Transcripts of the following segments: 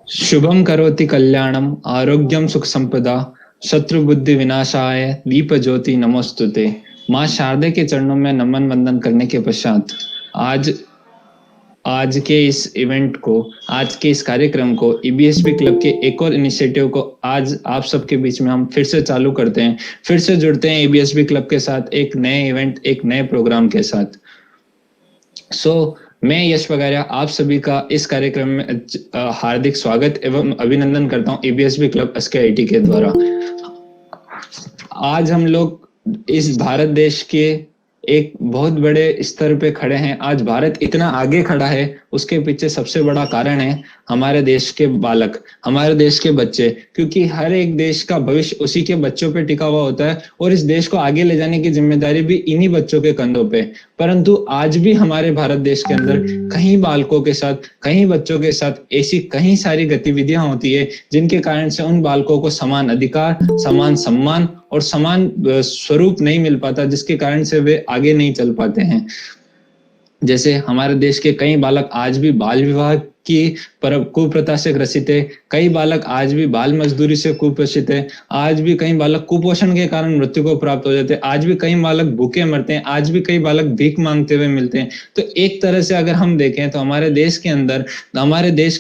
शुभम करोति कल्याणम आरोग्यम सुख संपदा शत्रु बुद्धि विनाशाय दीप ज्योति नमोस्तुते। माँ शारदे के चरणों में नमन वंदन करने के पश्चात आज आज के इस इवेंट को, आज के इस कार्यक्रम को, ईबीएसपी क्लब के एक और इनिशिएटिव को आज आप सबके बीच में हम फिर से चालू करते हैं, फिर से जुड़ते हैं ईबीएसपी क्लब के साथ एक नए इवेंट, एक नए प्रोग्राम के साथ। मैं यश पगारिया आप सभी का इस कार्यक्रम में हार्दिक स्वागत एवं अभिनंदन करता हूं ईबीएसपी क्लब एसकेआईटी के द्वारा। आज हम लोग इस भारत देश के एक बहुत बड़े स्तर पे खड़े हैं। आज भारत इतना आगे खड़ा है, उसके पीछे सबसे बड़ा कारण है हमारे देश के बालक, हमारे देश के बच्चे, क्योंकि हर एक देश का भविष्य उसी के बच्चों पे टिका हुआ होता है और इस देश को आगे ले जाने की जिम्मेदारी भी इन्हीं बच्चों के कंधों पे। परंतु आज भी हमारे भारत देश के अंदर कहीं बालकों के साथ, कहीं बच्चों के साथ ऐसी कहीं सारी गतिविधियां होती है जिनके कारण से उन बालकों को समान अधिकार, समान सम्मान और समान स्वरूप नहीं मिल पाता, जिसके कारण से वे आगे नहीं चल पाते हैं। जैसे हमारे देश के कई बालक आज भी बाल विवाह की कुप्रथा से ग्रसित है, कई बालक आज भी बाल मजदूरी से कुपोषित है, आज भी कई बालक कुपोषण के कारण मृत्यु को प्राप्त हो जाते हैं, आज भी कई बालक भूखे मरते हैं, आज भी कई बालक भीख मांगते हुए मिलते हैं। तो एक तरह से अगर हम देखें तो हमारे देश के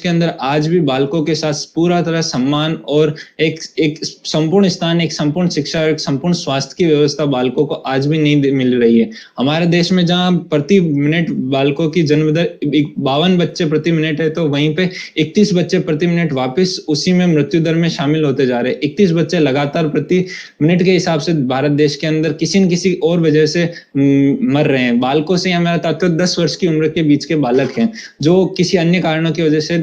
अंदर आज भी बालकों के साथ पूरा तरह सम्मान और एक संपूर्ण स्थान, एक संपूर्ण शिक्षा, एक संपूर्ण स्वास्थ्य की व्यवस्था बालकों को आज भी नहीं मिल रही है। हमारे देश में जहां प्रति मिनट बालकों की जन्म दर 52 बच्चे प्रति मिनट है, तो वहीं पे 31 बच्चे प्रति मिनट वापस उसी में मृत्यु दर में शामिल होते जा रहे हैं। 31 बच्चे लगातार प्रति मिनट के हिसाब से भारत देश के अंदर किसी न किसी और वजह से मर रहे हैं। बालकों से हमारा तात्पर्य 10 वर्ष की उम्र के बीच के बालक हैं जो किसी अन्य कारणों की वजह से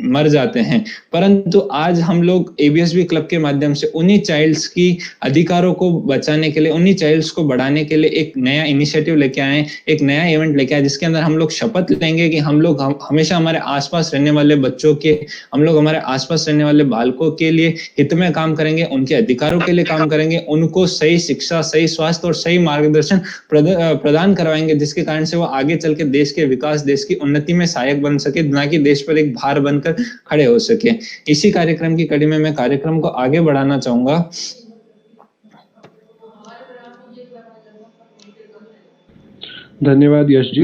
मर जाते हैं। परंतु आज हम लोग एबीएसबी क्लब के माध्यम से उन्हीं चाइल्ड्स की अधिकारों को बचाने के लिए, उन्हीं चाइल्ड्स को बढ़ाने के लिए एक नया इनिशिएटिव लेके आए, एक नया इवेंट लेके आए, जिसके अंदर हम लोग शपथ लेंगे कि हम लोग हमेशा हमारे आसपास रहने वाले बच्चों के, हम लोग हमारे आसपास रहने वाले बालकों के लिए हित में काम करेंगे, उनके अधिकारों के लिए काम करेंगे, उनको सही शिक्षा, सही स्वास्थ्य और सही मार्गदर्शन प्रदान करवाएंगे, जिसके कारण से वो आगे चल के देश के विकास, देश की उन्नति में सहायक बन सके, ना कि देश पर एक भार बनकर खड़े हो सके। इसी कार्यक्रम की कड़ी में मैं कार्यक्रम को आगे बढ़ाना चाहूंगा। धन्यवाद Yash ji.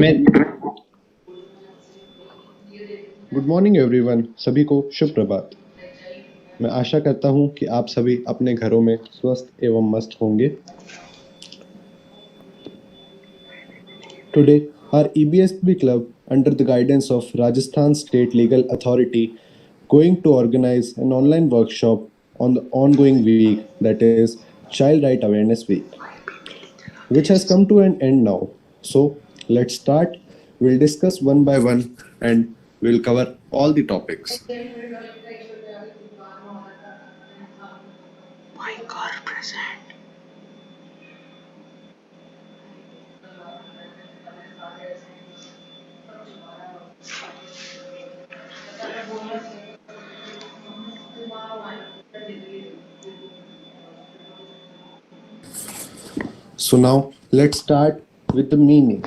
Good morning everyone, सभी को शुभ प्रभात। मैं आशा करता हूं कि आप सभी अपने घरों में स्वस्थ एवं मस्त होंगे। Today, our EBSB club, under the guidance of Rajasthan State Legal Authority, going to organize an online workshop on the ongoing week, that is Child Right Awareness Week, which has come to an end now. So let's start. We'll discuss one by one and we'll cover all the topics. So now let's start with the meaning,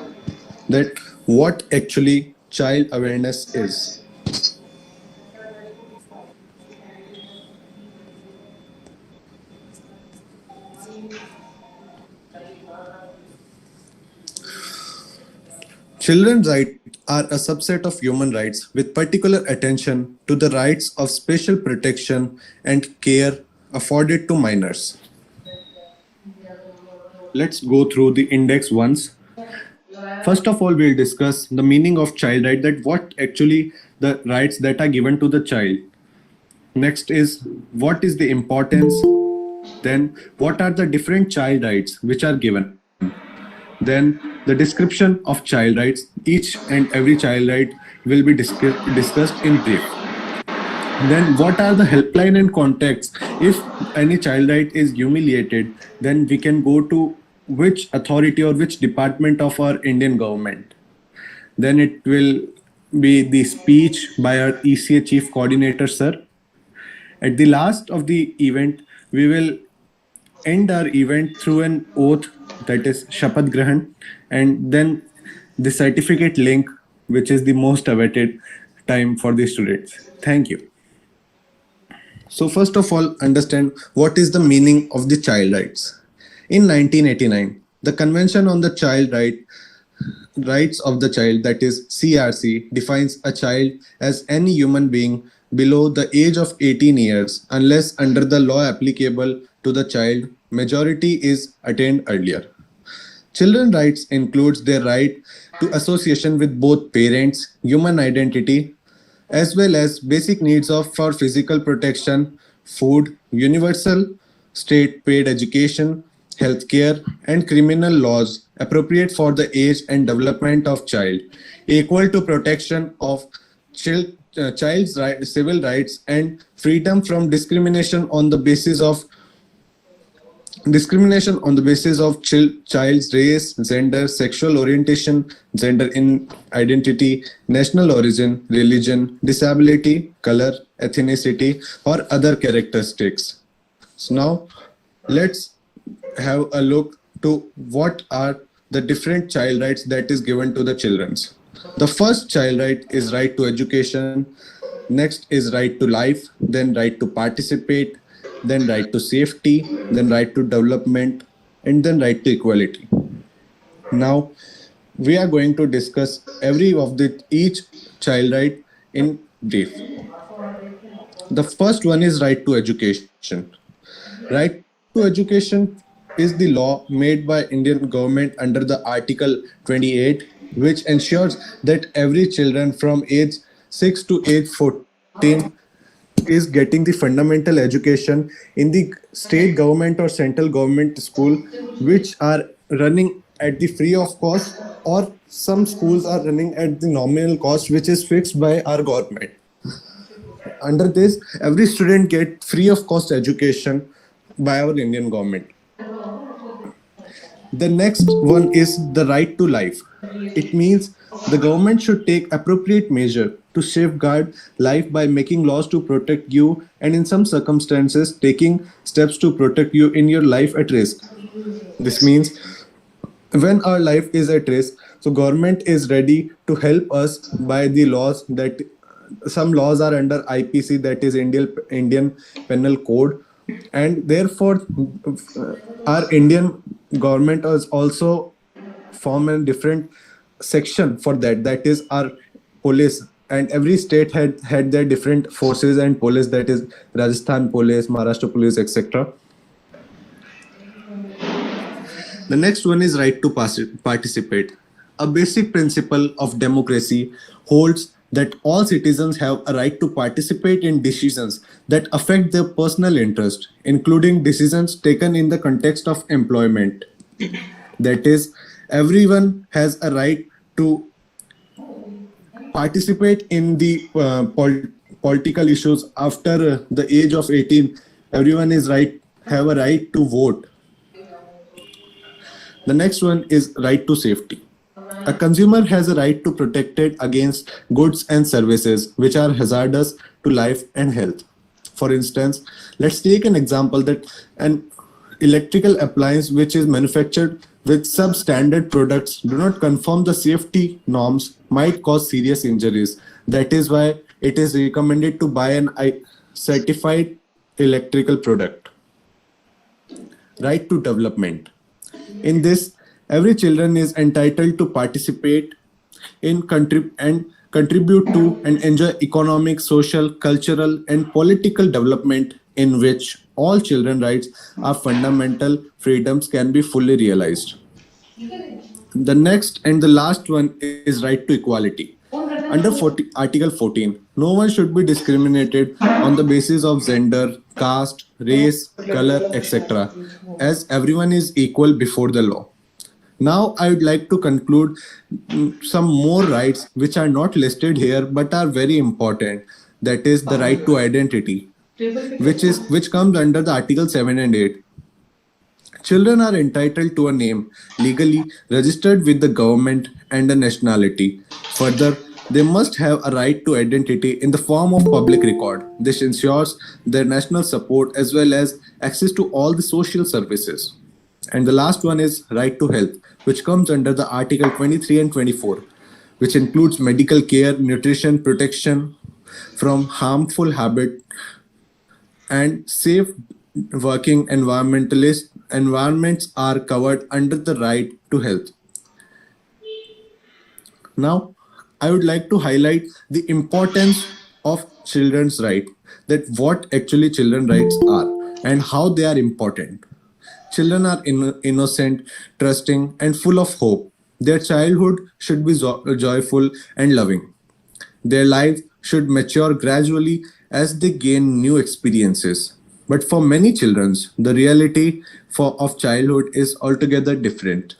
that what actually child awareness is. Children's rights are a subset of human rights with particular attention to the rights of special protection and care afforded to minors. Let's go through the index once. First of all, we'll discuss the meaning of child right, that what actually the rights that are given to the child. Next is what is the importance. Then what are the different child rights which are given. Then the description of child rights. Each and every child right will be discussed in brief. Then what are the helpline and contacts? If any child right is humiliated, then we can go to which authority or which department of our Indian government. Then it will be the speech by our ECA Chief Coordinator, sir. At the last of the event, we will end our event through an oath, that is Shapath Grahan, and then the certificate link, which is the most awaited, time for the students. Thank you. So first of all, understand what is the meaning of the child rights. In 1989, the Convention on the Rights of the Child, that is CRC, defines a child as any human being below the age of 18 years unless under the law applicable to the child majority is attained earlier. Children rights includes their right to association with both parents, human identity, as well as basic needs of for physical protection, food, universal state paid education, healthcare, and criminal laws appropriate for the age and development of child, equal to protection of child's civil rights and freedom from discrimination on the basis of child's race, gender, sexual orientation, gender in identity, national origin, religion, disability, color, ethnicity, or other characteristics. So now let's have a look to what are the different child rights that is given to the childrens. The first child right is right to education, next is right to life, then right to participate, then right to safety, then right to development, and then right to equality. Now, we are going to discuss every of each child right in brief. The first one is right to education. Right to education is the law made by Indian government under the Article 28, which ensures that every children from age 6 to age 14 is getting the fundamental education in the state government or central government school, which are running at the free of cost, or some schools are running at the nominal cost, which is fixed by our government. Under this, every student get free of cost education by our Indian government. The next one is the right to life. It means the government should take appropriate measure to safeguard life by making laws to protect you, and in some circumstances taking steps to protect you in your life at risk. This means when our life is at risk, so government is ready to help us by the laws that some laws are under IPC, that is Indian Penal Code, and therefore our Indian government has also formed a different section for that, that is our police, and every state had their different forces and police, that is Rajasthan police, Maharashtra police, etc. The next one is right to participate. A basic principle of democracy holds that all citizens have a right to participate in decisions that affect their personal interest, including decisions taken in the context of employment. That is, everyone has a right to participate in the political issues after the age of 18. Everyone have a right to vote. The next one is right to safety. A consumer has a right to protect it against goods and services which are hazardous to life and health. For instance, let's take an example that an electrical appliance which is manufactured with substandard products do not conform the safety norms might cause serious injuries. That is why it is recommended to buy an certified electrical product. Right to development. In this, every children is entitled to participate in contribute to and enjoy economic, social, cultural, and political development in which all children rights are fundamental freedoms can be fully realized. The next and the last one is right to equality. Under Article 14, no one should be discriminated on the basis of gender, caste, race, color, etc., as everyone is equal before the law. Now, I would like to conclude some more rights which are not listed here but are very important. That is the right to identity, which comes under the Article 7 and 8. Children are entitled to a name legally registered with the government and a nationality. Further, they must have a right to identity in the form of public record. This ensures their national support as well as access to all the social services. And the last one is right to health, which comes under the Article 23 and 24. which includes medical care, nutrition, protection from harmful habit, and safe working environments are covered under the right to health. Now, I would like to highlight the importance of children's right, that what actually children rights are and how they are important. Children are innocent, trusting, and full of hope. Their childhood should be joyful and loving. Their lives should mature gradually as they gain new experiences. But for many children, the reality of childhood is altogether different.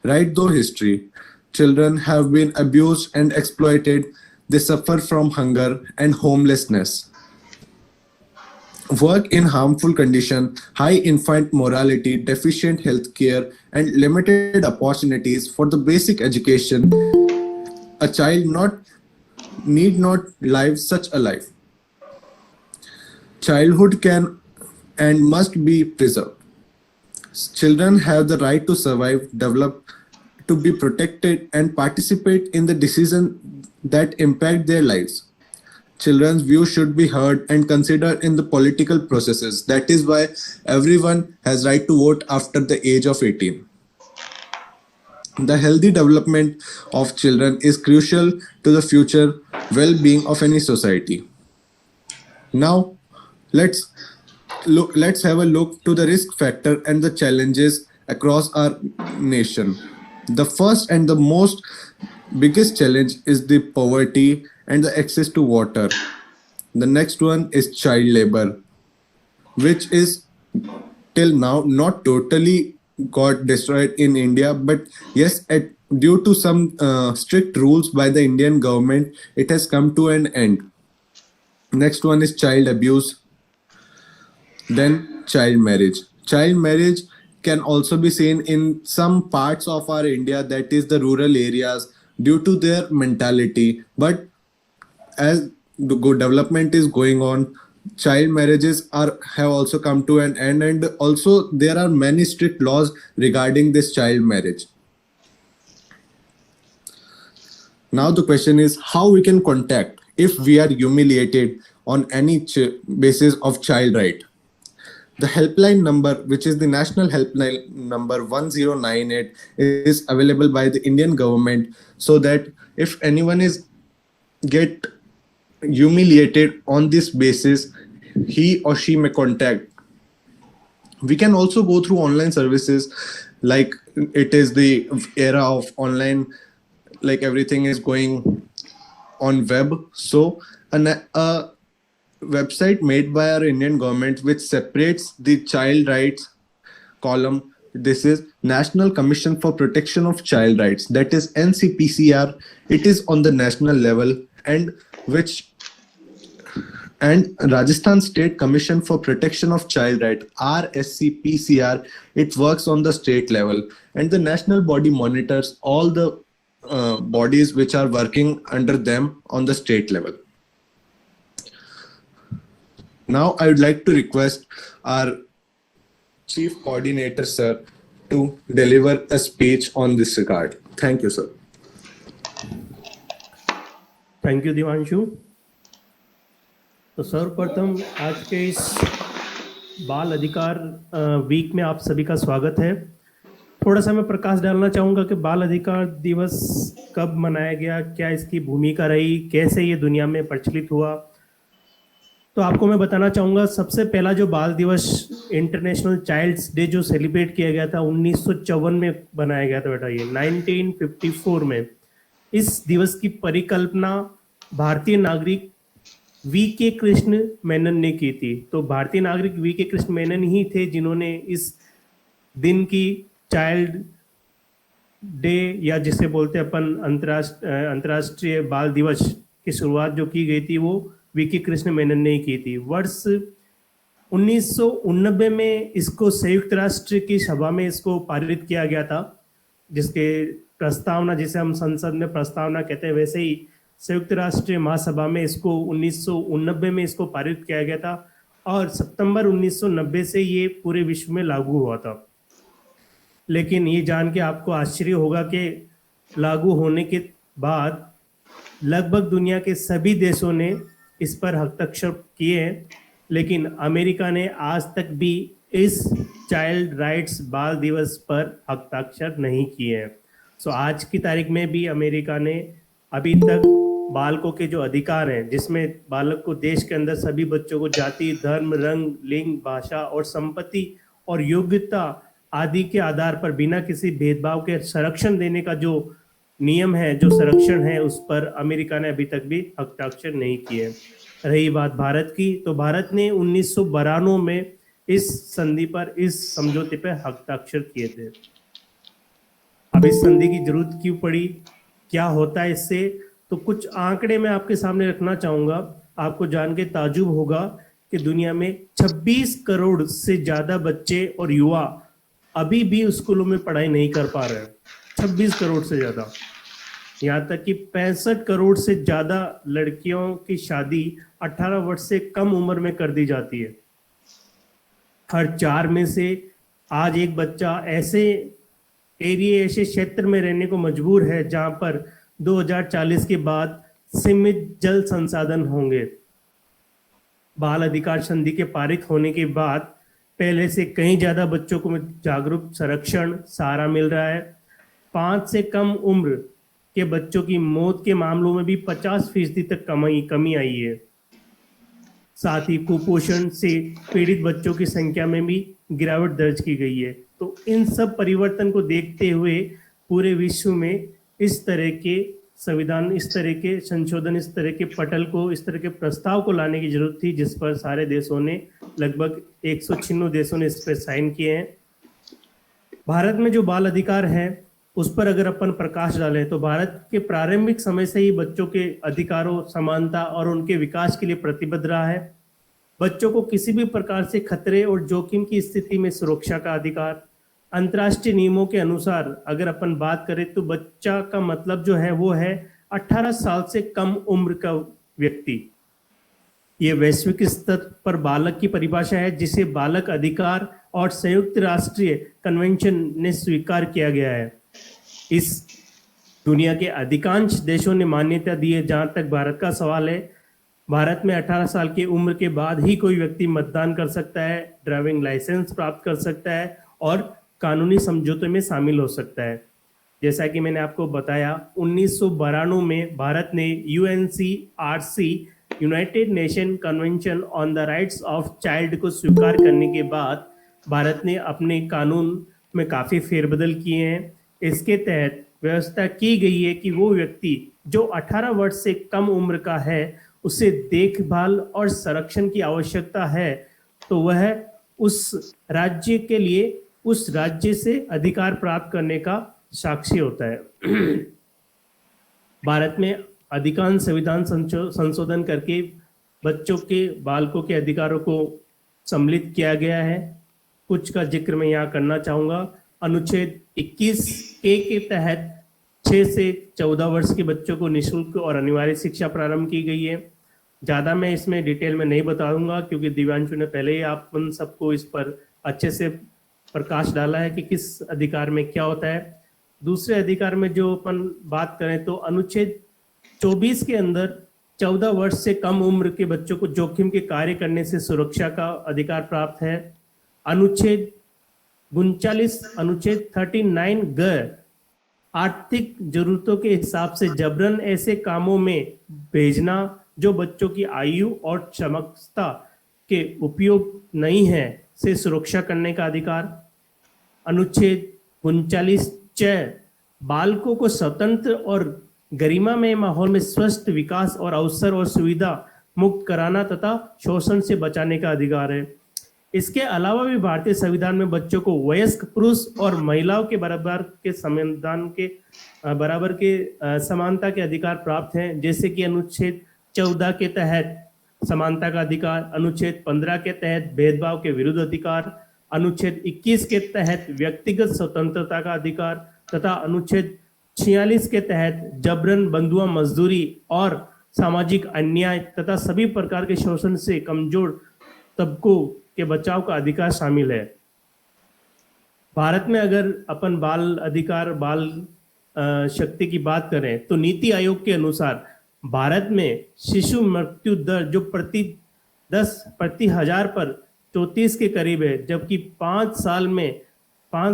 Right through history, children have been abused and exploited. They suffer from hunger and homelessness, work in harmful conditions, high infant mortality, deficient health care, and limited opportunities for the basic education. A child need not live such a life. Childhood can and must be preserved. Children have the right to survive, develop, to be protected, and participate in the decisions that impact their lives. Children's views should be heard and considered in the political processes. That is why everyone has right to vote after the age of 18. The healthy development of children is crucial to the future well-being of any society. Now, let's let's have a look to the risk factor and the challenges across our nation. The first and the most biggest challenge is the poverty and the access to water. The next one is child labor, which is till now not totally got destroyed in India, but yes, due to some strict rules by the Indian government, it has come to an end. Next one is child abuse, then child marriage. Child marriage can also be seen in some parts of our India, that is the rural areas, due to their mentality. But as the good development is going on, child marriages have also come to an end, and also there are many strict laws regarding this child marriage. Now the question is how we can contact if we are humiliated on any basis of child right. The helpline number, which is the national helpline number 1098, is available by the Indian government, so that if anyone is get humiliated on this basis, he or she may contact. We can also go through online services, like it is the era of online, like everything is going on web. So a website made by our Indian government which separates the child rights column. This is National Commission for Protection of Child Rights, that is NCPCR. It is on the national level, and Rajasthan State Commission for Protection of Child Rights, RSCPCR, it works on the state level, and the national body monitors all the bodies which are working under them on the state level. Now I would like to request our Chief Coordinator, sir, to deliver a speech on this regard. Thank you, sir. Thank you Divanshu. तो सर्वप्रथम आज के इस बाल अधिकार week में आप सभी का स्वागत है। थोड़ा सा मैं प्रकाश डालना चाहूँगा कि बाल अधिकार दिवस कब मनाया गया, क्या इसकी भूमिका रही, कैसे ये दुनिया में प्रचलित हुआ। तो आपको मैं बताना चाहूँगा, सबसे पहला जो बाल दिवस इंटरनेशनल चाइल्ड्स डे जो सेलिब्रेट किया गया था 1954 में बनाया गया था बेटा, ये 1954 में। इस दिवस की परिकल्पना भारतीय नागरिक वी.के. कृष्ण मेनन ने की थी। तो भारतीय नागरिक वी.के. कृष्ण मेनन ही थे जिन्होंने इस दिन की चाइल्ड डे, या जिसे बोलते हैं अपन अंतर्राष्ट्रीय बाल दिवस की शुरुआत जो की गई थी वो वी.के. कृष्ण मेनन ने ही की थी। वर्ष 1989 में इसको संयुक्त राष्ट्र की सभा में इसको पारित किया गया था, जिसके प्रस्तावना, जिसे हम संसद में प्रस्तावना कहते हैं, वैसे ही संयुक्त राष्ट्र महासभा में इसको 1989 में इसको पारित किया गया था, और सितंबर 1990 से ये पूरे विश्व में लागू हुआ था। लेकिन ये जान के आपको आश्चर्य होगा कि लागू होने के बाद लगभग दुनिया के सभी देशों ने इस पर हस्ताक्षर किए हैं, लेकिन अमेरिका ने आज तक भी इस चाइल्ड राइट्स बाल दिवस पर हस्ताक्षर नहीं किए हैं। सो आज की तारीख में भी अमेरिका ने अभी तक बालकों के जो अधिकार हैं, जिसमें बालक को देश के अंदर सभी बच्चों को जाति, धर्म, रंग, लिंग, भाषा और संपत्ति और योग्यता आदि के आधार पर बिना किसी भेदभाव के संरक्षण देने का जो नियम है, जो संरक्षण है, उस पर अमेरिका ने अभी तक भी हस्ताक्षर नहीं किए। रही बात भारत की, तो भारत ने 1992 में इस संधि पर, इस समझौते पर हस्ताक्षर किए थे। अब इस संधि की जरूरत क्यों पड़ी, क्या होता है इससे, तो कुछ आंकड़े मैं आपके सामने रखना चाहूंगा। आपको जान के ताजुब होगा कि दुनिया में 26 करोड़ से ज्यादा बच्चे और युवा अभी भी स्कूलों में पढ़ाई नहीं कर पा रहे हैं। 26 करोड़ से ज्यादा, यहाँ तक कि 65 करोड़ से ज्यादा लड़कियों की शादी 18 वर्ष से कम उम्र में कर दी जाती है। हर 4 में से आज एक बच्चा ऐसे एरिया, ऐसे क्षेत्र में रहने को मजबूर है जहां पर 2040 के बाद सीमित जल संसाधन होंगे। बाल अधिकार संधि के पारित होने के बाद पहले से कहीं ज्यादा बच्चों को जागरूक संरक्षण सहारा मिल रहा है। 5 से कम उम्र के बच्चों की मौत के मामलों में भी 50% तक कमी आई है। साथ ही कुपोषण से पीड़ित बच्चों की संख्या में भी गिरावट दर्ज की गई है। तो इन सब परिवर्तन को देखते हुए पूरे विश्व में इस तरह के संविधान, इस तरह के संशोधन, इस तरह के पटल को, इस तरह के प्रस्ताव को लाने की जरूरत थी, जिस पर सारे देशों ने, लगभग 196 देशों ने इस पर साइन किए हैं। भारत में जो बाल अधिकार है उस पर अगर अपन प्रकाश डालें तो भारत के प्रारंभिक समय से ही बच्चों के अधिकारों, समानता और उनके विकास के लिए प्रतिबद्ध रहा है। बच्चों को किसी भी प्रकार से खतरे और जोखिम की स्थिति में सुरक्षा का अधिकार, अंतर्राष्ट्रीय नियमों के अनुसार अगर अपन बात करें तो बच्चा का मतलब जो है वो है 18 साल से कम उम्र का व्यक्ति। ये वैश्विक स्तर पर बालक की परिभाषा है, जिसे बालक अधिकार और संयुक्त राष्ट्रीय कन्वेंशन ने स्वीकार किया गया है। इस दुनिया के अधिकांश देशों ने मान्यता दी है। जहां तक भारत का सवाल है, भारत में 18 साल की उम्र के बाद ही कोई व्यक्ति मतदान कर सकता है, ड्राइविंग लाइसेंस प्राप्त कर सकता है और कानूनी समझौते में शामिल हो सकता है। जैसा कि मैंने आपको बताया, 1992 में भारत ने UNCRC, United nation convention on the rights of child को स्वीकार करने के बाद भारत ने अपने कानून में काफ़ी फेरबदल किए हैं। इसके तहत व्यवस्था की गई है कि वो व्यक्ति जो 18 वर्ष से कम उम्र का है, उसे देखभाल और संरक्षण की आवश्यकता है तो वह उस राज्य के लिए, उस राज्य से अधिकार प्राप्त करने का साक्षी होता है। भारत में अधिकांश संविधान संशोधन करके बच्चों के, बालकों के अधिकारों को सम्मिलित किया गया है। कुछ का जिक्र मैं यहाँ करना चाहूँगा। अनुच्छेद 21A के तहत 6 से 14 वर्ष के बच्चों को निःशुल्क और अनिवार्य शिक्षा प्रारंभ की गई है। ज़्यादा मैं इसमें डिटेल में नहीं बताऊंगा क्योंकि दिव्यांशु ने पहले ही आप उन सबको इस पर अच्छे से प्रकाश डाला है कि किस अधिकार में क्या होता है। दूसरे अधिकार में जो अपन बात करें तो अनुच्छेद 24 के अंदर 14 वर्ष से कम उम्र के बच्चों को जोखिम के कार्य करने से सुरक्षा का अधिकार प्राप्त है। अनुच्छेद 39, अनुच्छेद 39 ग आर्थिक जरूरतों के हिसाब से जबरन ऐसे कामों में भेजना जो बच्चों की आयु और क्षमता के उपयोग नहीं है से सुरक्षा करने का अधिकार। अनुच्छेद 39 च बालकों को स्वतंत्र और गरिमामय माहौल में स्वस्थ विकास और अवसर और सुविधा मुक्त कराना तथा शोषण से बचाने का अधिकार है। इसके अलावा भी भारतीय संविधान में बच्चों को वयस्क पुरुष और महिलाओं के बराबर के संविधान के बराबर के समानता के अधिकार प्राप्त हैं, जैसे कि अनुच्छेद 14 के तहत समानता का अधिकार, अनुच्छेद 15 के तहत भेदभाव के विरुद्ध अधिकार, अनुच्छेद 21 के तहत व्यक्तिगत स्वतंत्रता का अधिकार तथा अनुच्छेद 46 के तहत जबरन बंधुआ मजदूरी और सामाजिक अन्याय तथा सभी प्रकार के शोषण से कमजोर तबकों के बचाव का अधिकार शामिल है। भारत में अगर अपन बाल अधिकार, बाल शक्ति की बात करें तो नीति आयोग के अनुसार भारत में शिशु मृत्यु दर जो प्रति हजार पर 34 के करीब है, जबकि 5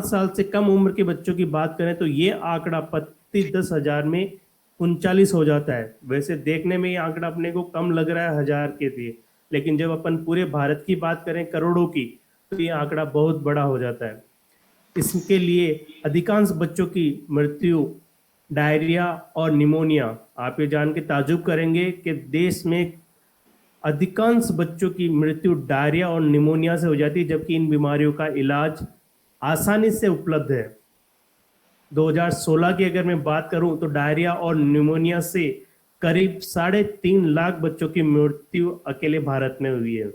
साल से कम उम्र के बच्चों की बात करें तो ये आंकड़ा प्रति 10,000 में 39 हो जाता है। वैसे देखने में ये आंकड़ा अपने को कम लग रहा है 1000 के लिए, लेकिन जब अपन पूरे भारत की बात करें करोड़ों की, तो ये आंकड़ा बहुत बड़ा हो जाता है। इसके लिए अधिकांश बच्चों की मृत्यु डायरिया और निमोनिया, आप ये जान के ताजुब करेंगे कि देश में अधिकांश बच्चों की मृत्यु डायरिया और निमोनिया से हो जाती है, जबकि इन बीमारियों का इलाज आसानी से उपलब्ध है। 2016 की अगर मैं बात करूं तो डायरिया और निमोनिया से करीब 3.5 लाख बच्चों की मृत्यु अकेले भारत में हुई है।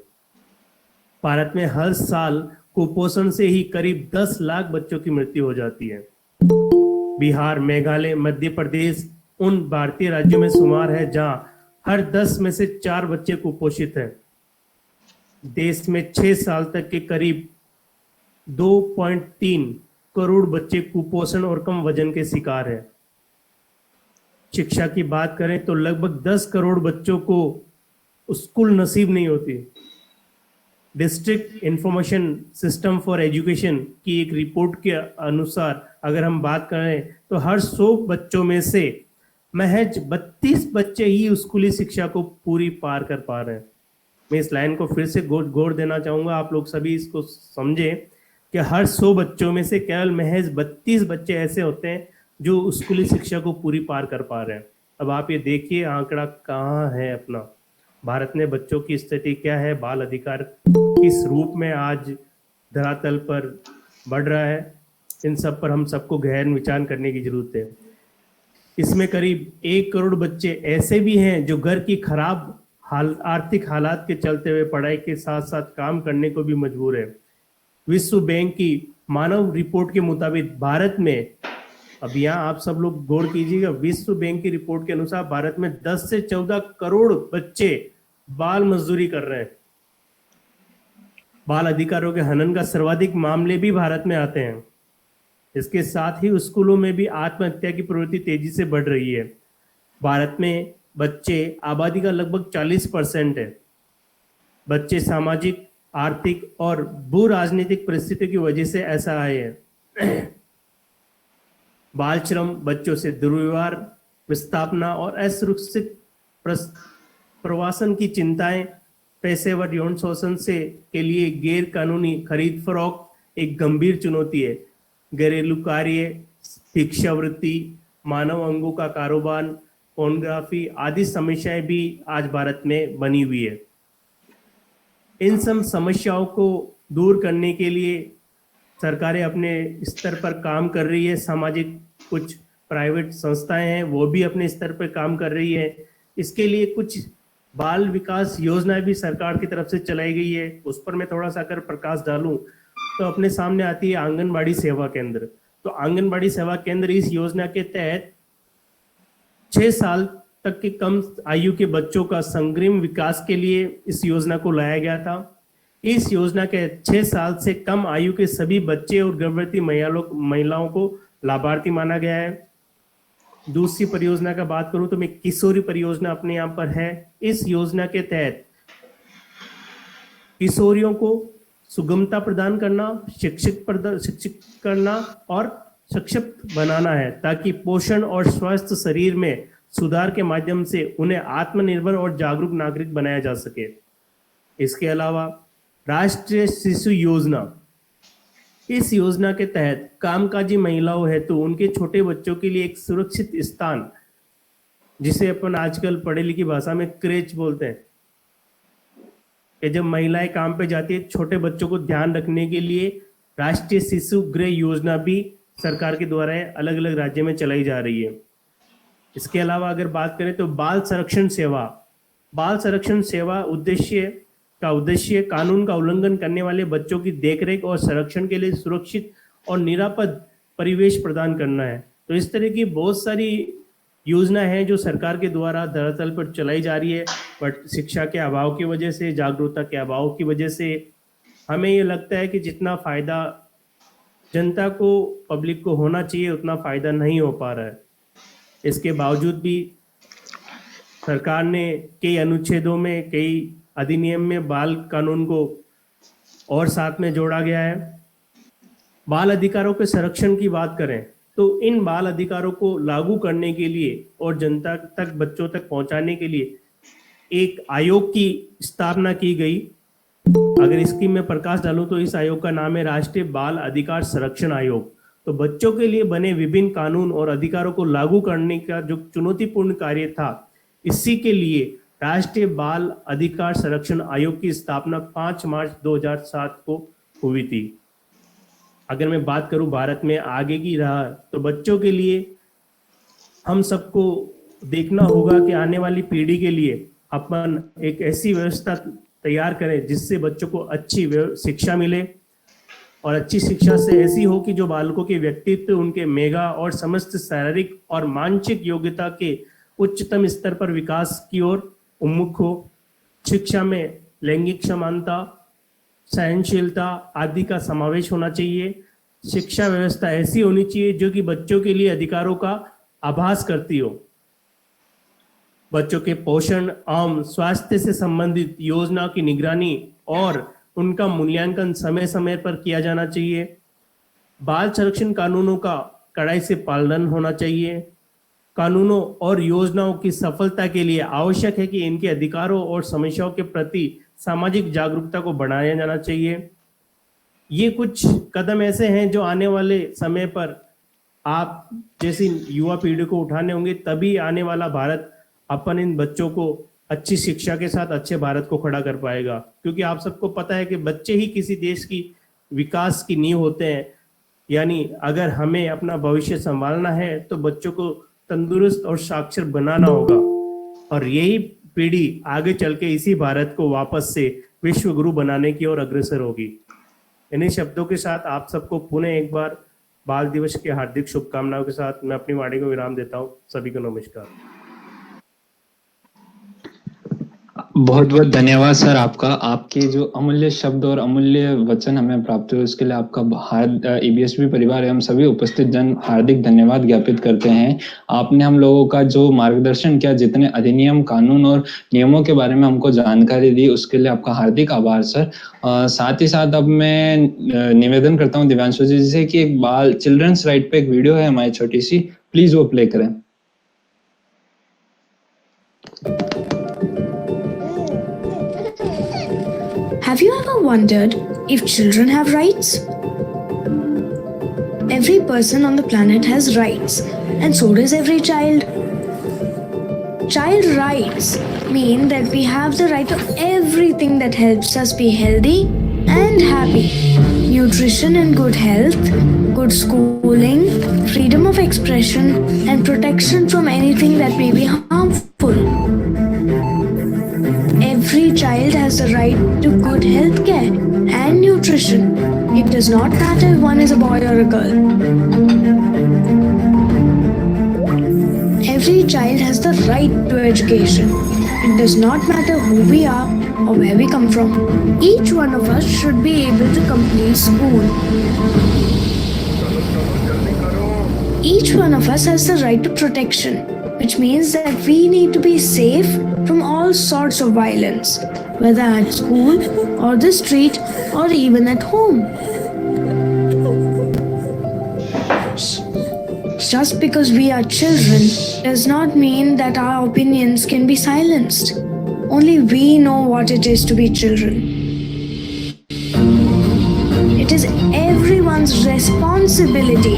भारत में हर साल कुपोषण से ही करीब 10 लाख बच्चों की मृत्यु हो जाती है। बिहार, मेघालय, मध्य प्रदेश उन भारतीय राज्यों में शुमार है जहां हर 10 में से 4 बच्चे कुपोषित हैं। देश में 6 साल तक के करीब 2.3 करोड़ बच्चे कुपोषण और कम वजन के शिकार हैं। शिक्षा की बात करें तो लगभग 10 करोड़ बच्चों को स्कूल नसीब नहीं होती। District information system for education की एक रिपोर्ट के अनुसार अगर हम बात करें तो हर 100 बच्चों में से महज 32 बच्चे ही स्कूली शिक्षा को पूरी पार कर पा रहे हैं। मैं इस लाइन को फिर से गौर देना चाहूँगा, आप लोग सभी इसको समझें कि हर 100 बच्चों में से केवल महज 32 बच्चे ऐसे होते हैं जो स्कूली शिक्षा को पूरी पार कर पा रहे हैं। अब आप ये देखिए आंकड़ा कहाँ है अपना। भारत में बच्चों की स्थिति क्या है, बाल अधिकार किस रूप में आज धरातल पर बढ़ रहा है, इन सब पर हम सबको गहन विचार करने की जरूरत है। इसमें करीब 1 करोड़ बच्चे ऐसे भी हैं जो घर की खराब आर्थिक हालात के चलते हुए पढ़ाई के साथ साथ काम करने को भी मजबूर है। विश्व बैंक की मानव रिपोर्ट के मुताबिक भारत में, अब यहाँ आप सब लोग गौर कीजिएगा, विश्व बैंक की रिपोर्ट के अनुसार भारत में 10 से 14 करोड़ बच्चे बाल मजदूरी कर रहे हैं। बाल अधिकारों के हनन का सर्वाधिक मामले भी भारत में आते हैं। इसके साथ ही स्कूलों में भी आत्महत्या की प्रवृत्ति तेजी से बढ़ रही है। भारत में बच्चे आबादी का लगभग 40% है। बच्चे सामाजिक, आर्थिक और भू राजनीतिक परिस्थितियों की वजह से ऐसा आए हैं। बाल श्रम, बच्चों से दुर्व्यवहार, विस्थापना और असुरक्षित प्रवासन की चिंताएं, पेशेवर यौन शोषण से के लिए गैर कानूनी खरीद फरोख्त एक गंभीर चुनौती है। घरेलू कार्य, भिक्षावृत्ति, मानव अंगों का कारोबार, पोर्नोग्राफी आदि समस्याएं भी आज भारत में बनी हुई है। इन सब समस्याओं को दूर करने के लिए सरकारें अपने स्तर पर काम कर रही है। सामाजिक कुछ प्राइवेट संस्थाएं हैं वो भी अपने स्तर पर काम कर रही है। इसके लिए कुछ बाल विकास योजनाएं भी सरकार की तरफ से चलाई गई है। उस पर मैं थोड़ा सा अगर प्रकाश डालूं तो अपने सामने आती है आंगनबाड़ी सेवा केंद्र। तो आंगनबाड़ी सेवा केंद्र इस योजना के तहत 6 साल तक के कम आयु के बच्चों का समग्र विकास के लिए इस योजना को लाया गया था। इस योजना के 6 साल से कम आयु के सभी बच्चे और गर्भवती महिलाओं को लाभार्थी माना गया है। दूसरी परियोजना का बात करूं तो मैं किशोरी परियोजना अपने यहाँ पर है। इस योजना के तहत किशोरियों को सुगमता प्रदान करना, शिक्षित करना और सशक्त बनाना है ताकि पोषण और स्वस्थ शरीर में सुधार के माध्यम से उन्हें आत्मनिर्भर और जागरूक नागरिक बनाया जा सके। इसके अलावा राष्ट्रीय शिशु योजना, इस योजना के तहत कामकाजी महिलाओं हेतु उनके छोटे बच्चों के लिए एक सुरक्षित स्थान, जिसे अपन आजकल पढ़े लिखी भाषा में क्रेच बोलते हैं, कि जब महिलाएं काम पे जाती है छोटे बच्चों को ध्यान रखने के लिए राष्ट्रीय शिशु गृह योजना भी सरकार के द्वारा अलग अलग राज्य में चलाई जा रही है। इसके अलावा अगर बात करें तो बाल संरक्षण सेवा उद्देश्य कानून का उल्लंघन करने वाले बच्चों की देखरेख और संरक्षण के लिए सुरक्षित और निरापद परिवेश प्रदान करना है। तो इस तरह की बहुत सारी योजना है जो सरकार के द्वारा धरातल पर चलाई जा रही है, बट शिक्षा के अभाव की वजह से, जागरूकता के अभाव की वजह से हमें ये लगता है कि जितना फायदा जनता को, पब्लिक को होना चाहिए उतना फायदा नहीं हो पा रहा है। इसके बावजूद भी सरकार ने कई अनुच्छेदों में, कई अधिनियम में बाल कानून को और साथ में जोड़ा गया है। बाल अधिकारों के संरक्षण की बात करें तो इन बाल अधिकारों को लागू करने के लिए और जनता तक, बच्चों तक पहुंचाने के लिए एक आयोग की स्थापना की गई। अगर इसकी मैं प्रकाश डालूं तो इस आयोग का नाम है राष्ट्रीय बाल अधिकार संरक्षण आयोग। तो बच्चों के लिए बने विभिन्न कानून और अधिकारों को लागू करने का जो चुनौतीपूर्ण कार्य था, इसी के लिए राष्ट्रीय बाल अधिकार संरक्षण आयोग की स्थापना 5 मार्च 2007 को हुई थी। अगर मैं बात करूं भारत में आगे की राह, तो बच्चों के लिए हम सबको देखना होगा कि आने वाली पीढ़ी के लिए अपन एक ऐसी व्यवस्था तैयार करें जिससे बच्चों को अच्छी शिक्षा मिले, और अच्छी शिक्षा से ऐसी हो कि जो बालकों के व्यक्तित्व, उनके मेगा और समस्त शारीरिक और मानसिक योग्यता के उच्चतम स्तर पर विकास की ओर उन्मुख हो। शिक्षा में लैंगिक समानता, सहनशीलता आदि का समावेश होना चाहिए। शिक्षा व्यवस्था ऐसी होनी चाहिए जो कि बच्चों के लिए अधिकारों का आभास करती हो। बच्चों के पोषण एवं स्वास्थ्य से संबंधित योजना की निगरानी और उनका मूल्यांकन समय समय पर किया जाना चाहिए। बाल संरक्षण कानूनों का कड़ाई से पालन होना चाहिए। कानूनों और योजनाओं की सफलता के लिए आवश्यक है कि इनके अधिकारों और समस्याओं के प्रति सामाजिक जागरूकता को बढ़ाया जाना चाहिए। ये कुछ कदम ऐसे हैं जो आने वाले समय पर आप जैसी युवा पीढ़ी को उठाने होंगे, तभी आने वाला भारत अपन इन बच्चों को अच्छी शिक्षा के साथ अच्छे भारत को खड़ा कर पाएगा। क्योंकि आप सबको पता है कि बच्चे ही किसी देश की विकास की नींव होते हैं। यानी अगर हमें अपना भविष्य संभालना है तो बच्चों को तंदुरुस्त और साक्षर बनाना होगा, और यही पीढ़ी आगे चल के इसी भारत को वापस से विश्व गुरु बनाने की ओर अग्रसर होगी। इन्हीं शब्दों के साथ आप सबको पुनः एक बार बाल दिवस की हार्दिक शुभकामनाओं के साथ मैं अपनी वाणी को विराम देता हूँ। सभी को नमस्कार। बहुत बहुत धन्यवाद सर आपका। आपके जो अमूल्य शब्द और अमूल्य वचन हमें प्राप्त हुए उसके लिए आपका ईबीएसवी परिवार एवं सभी उपस्थित जन हार्दिक धन्यवाद ज्ञापित करते हैं। आपने हम लोगों का जो मार्गदर्शन किया, जितने अधिनियम, कानून और नियमों के बारे में हमको जानकारी दी, उसके लिए आपका हार्दिक आभार सर। साथ ही साथ अब मैं निवेदन करता हूँ दिव्यांशु जी से कि एक बाल चिल्ड्रंस राइट पे एक वीडियो है हमारी छोटी सी, प्लीज वो प्ले करें। Have you ever wondered if children have rights? Every person on the planet has rights, and so does every child. Child rights mean that we have the right to everything that helps us be healthy and happy. Nutrition and good health, good schooling, freedom of expression, and protection from anything that may be harmful. Every child has the right to good health care and nutrition. It does not matter if one is a boy or a girl. Every child has the right to education. It does not matter who we are or where we come from. Each one of us should be able to complete school. Each one of us has the right to protection, which means that we need to be safe from all sorts of violence, whether at school or the street or even at home. Just because we are children does not mean that our opinions can be silenced. Only we know what it is to be children. It is everyone's responsibility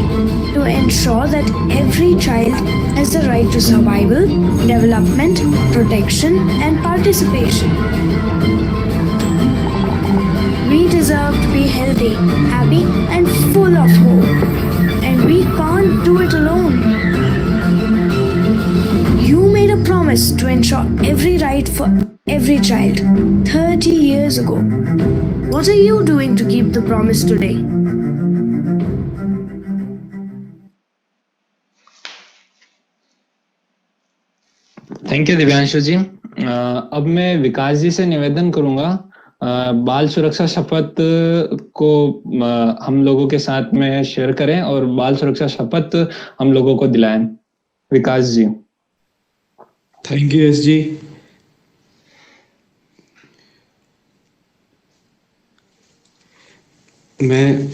to ensure that every child has the right to survival, development, protection, and participation. We deserve to be healthy, happy, and full of hope. And we can't do it alone. You made a promise to ensure every right for every child 30 years ago. What are you doing to keep the promise today? Thank you Divyanshu ji. अब मैं विकास जी से निवेदन करूंगा बाल सुरक्षा शपथ को हम लोगों के साथ में शेयर करें और बाल सुरक्षा शपथ हम लोगों को दिलाएं। Vikas ji. Thank you S ji. मैं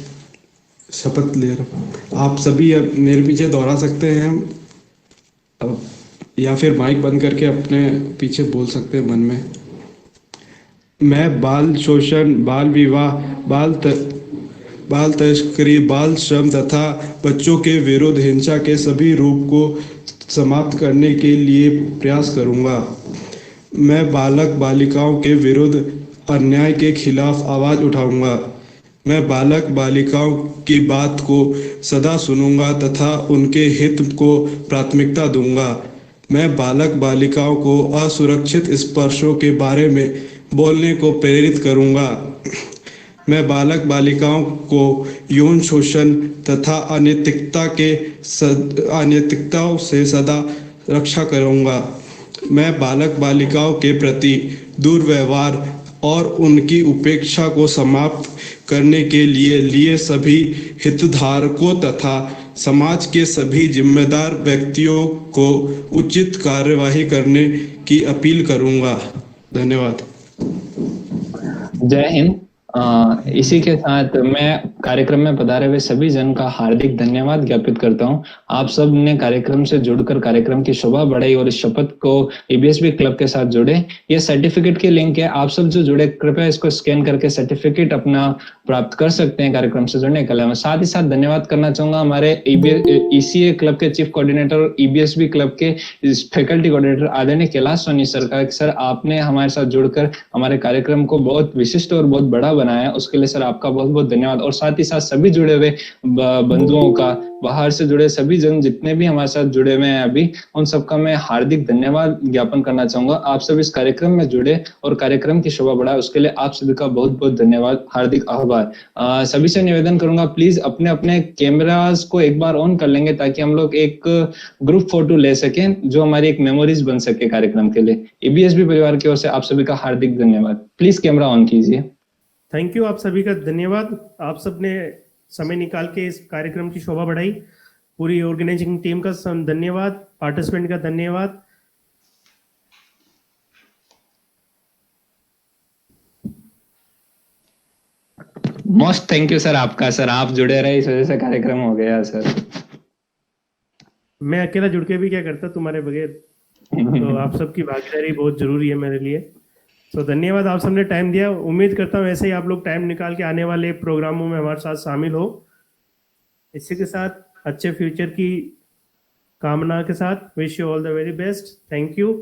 शपथ ले रहा हूँ। आप सभी अब मेरे पीछे दोहरा सकते हैं या फिर माइक बंद करके अपने पीछे बोल सकते हैं मन में। मैं बाल शोषण, बाल विवाह, बाल तस्करी, बाल श्रम तथा बच्चों के विरुद्ध हिंसा के सभी रूप को समाप्त करने के लिए प्रयास करूंगा। मैं बालक बालिकाओं के विरुद्ध अन्याय के खिलाफ आवाज उठाऊंगा। मैं बालक बालिकाओं की बात को सदा सुनूंगा तथा उनके हित को प्राथमिकता दूंगा। मैं बालक बालिकाओं को असुरक्षित स्पर्शों के बारे में बोलने को प्रेरित करूंगा। मैं बालक बालिकाओं को यौन शोषण तथा अनैतिकताओं से सदा रक्षा करूंगा। मैं बालक बालिकाओं के प्रति दुर्व्यवहार और उनकी उपेक्षा को समाप्त करने के लिए सभी हितधारकों तथा समाज के सभी जिम्मेदार व्यक्तियों को उचित कार्यवाही करने की अपील करूंगा। धन्यवाद। जय हिंद। इसी के साथ मैं कार्यक्रम में पधारे हुए सभी जन का हार्दिक धन्यवाद ज्ञापित करता हूं। आप सब ने कार्यक्रम से जुड़कर कार्यक्रम की शोभा बढ़ाई और इस शपथ को ईबीएसबी क्लब के साथ जुड़े। ये सर्टिफिकेट की लिंक है, आप सब जो जुड़े कृपया इसको स्कैन करके सर्टिफिकेट अपना प्राप्त कर सकते हैं कार्यक्रम से जुड़ने के लिए। साथ ही साथ धन्यवाद करना चाहूंगा हमारे ईसीए क्लब के चीफ कोऑर्डिनेटर और ईबीएसबी क्लब के फैकल्टी कोऑर्डिनेटर आदरणीय कैलाश सोनी सर का। सर, आपने हमारे साथ जुड़कर हमारे कार्यक्रम को बहुत विशिष्ट और बहुत बड़ा बनाया, उसके लिए सर आपका बहुत बहुत धन्यवाद। और साथ ही साथ सभी जुड़े हुए बंधुओं का, बाहर से जुड़े सभी जन जितने भी हमारे साथ जुड़े हुए हैं अभी, उन सबका मैं हार्दिक धन्यवाद ज्ञापन करना चाहूंगा। आप सब इस कार्यक्रम में जुड़े और कार्यक्रम की शोभा बढ़ाए, उसके लिए आप सभी का बहुत बहुत धन्यवाद, हार्दिक आभार। सभी से निवेदन करूंगा प्लीज अपने अपने कैमरास को एक बार ऑन कर लेंगे ताकि हम लोग एक ग्रुप फोटो ले सकें जो हमारी एक मेमोरीज बन सके कार्यक्रम के लिए। ईबीएसबी परिवार की ओर से आप सभी का हार्दिक धन्यवाद। प्लीज कैमरा ऑन कीजिए। थैंक यू, आप सभी का धन्यवाद। आप सब ने समय निकाल के इस कार्यक्रम की शोभा बढ़ाई। पूरी ऑर्गेनाइजिंग टीम का धन्यवाद, पार्टिसिपेंट का धन्यवाद। मोस्ट थैंक यू सर आपका। सर आप जुड़े रहे, इस वजह से कार्यक्रम हो गया सर। मैं अकेला जुड़ के भी क्या करता तुम्हारे बगैर, तो आप सबकी भागीदारी बहुत जरूरी है मेरे लिए। तो धन्यवाद, आप सबने टाइम दिया। उम्मीद करता हूँ ऐसे ही आप लोग टाइम निकाल के आने वाले प्रोग्रामों में हमारे साथ शामिल हो। इसी के साथ अच्छे फ्यूचर की कामना के साथ wish you all the very best. Thank you.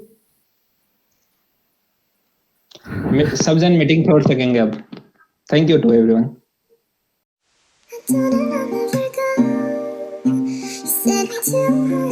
सब जन मीटिंग छोड़ सकेंगे अब। Thank you to everyone. I don't know where to go. Send me to